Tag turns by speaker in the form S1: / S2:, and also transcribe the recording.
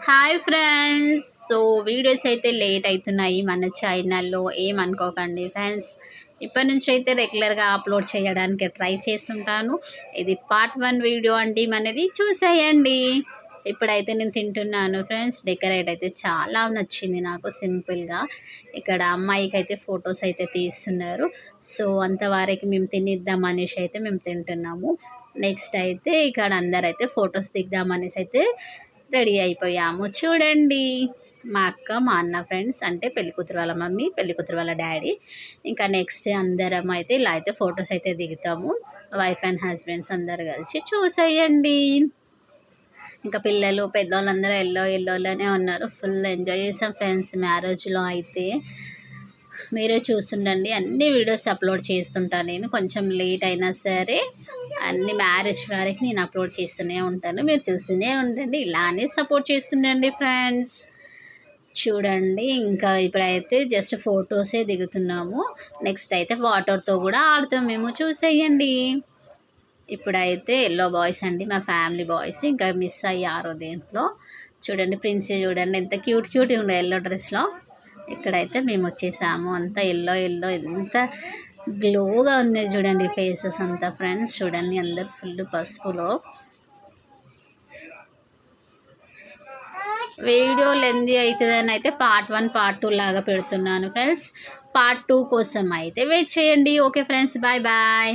S1: Hi friends. So videos అయితే late అవుతున్నాయి మన ఛానల్లో, ఏమనుకోకండి ఫ్రెండ్స్. ఇప్పటి నుంచి అయితే రెగ్యులర్గా అప్లోడ్ చేయడానికి ట్రై చేస్తుంటాను. ఇది పార్ట్ 1 వీడియో అండి, మనది చూసేయండి. ఇప్పుడైతే నేను తింటున్నాను ఫ్రెండ్స్. డెకరేట్ అయితే చాలా నచ్చింది నాకు, సింపుల్గా. ఇక్కడ అమ్మాయికి అయితే ఫొటోస్ అయితే తీస్తున్నారు. సో అంతవరకు మేము తినిద్దాం అనేసి అయితే మేము తింటున్నాము. నెక్స్ట్ అయితే ఇక్కడ అందరైతే ఫొటోస్ దిద్దామనేసి అయితే రెడీ అయిపోయాము. చూడండి, మా అక్క, మా అన్న ఫ్రెండ్స్, అంటే పెళ్ళికూతురు వాళ్ళ మమ్మీ, పెళ్ళికూతురు వాళ్ళ డాడీ. ఇంకా నెక్స్ట్ అందరం అయితే ఇలా అయితే ఫొటోస్ అయితే దిగుతాము, వైఫ్ అండ్ హస్బెండ్స్ అందరు కలిసి. చూసేయండి. ఇంకా పిల్లలు పెద్దవాళ్ళందరూ ఎల్లోనే ఉన్నారు. ఫుల్ ఎంజాయ్ చేసాం ఫ్రెండ్స్ మ్యారేజ్లో అయితే. మీరే చూస్తుండండి, అన్ని వీడియోస్ అప్లోడ్ చేస్తుంటాను నేను. కొంచెం లేట్ అయినా సరే అన్ని మ్యారేజ్ వరకు నేను అప్లోడ్ చేస్తూనే ఉంటాను. మీరు చూస్తూనే ఉండండి, ఇలానే సపోర్ట్ చేస్తుండండి ఫ్రెండ్స్. చూడండి, ఇంకా ఇప్పుడైతే జస్ట్ ఫొటోసే దిగుతున్నాము. నెక్స్ట్ అయితే వాటర్తో కూడా ఆడుతాం మేము. చూసేయండి. ఇప్పుడైతే ఎల్లో బాయ్స్ అండి, మా ఫ్యామిలీ బాయ్స్. ఇంకా మిస్ అయ్యారు దేంట్లో. చూడండి, ప్రిన్స్ చూడండి ఎంత క్యూట్గా ఉండే ఎల్లో డ్రెస్లో. ఇక్కడైతే మేము వచ్చేసాము. అంతా ఎల్లో ఎంత గ్లోగా ఉంది చూడండి ఫేసెస్ అంతా ఫ్రెండ్స్. చూడండి, అందరు ఫుల్ పసుపులో. వీడియో లెందీ అవుతుందని అయితే పార్ట్ 1 పార్ట్ 2 లాగా పెడుతున్నాను ఫ్రెండ్స్. పార్ట్ 2 కోసం అయితే వెయిట్ చేయండి. Okay friends, bye bye.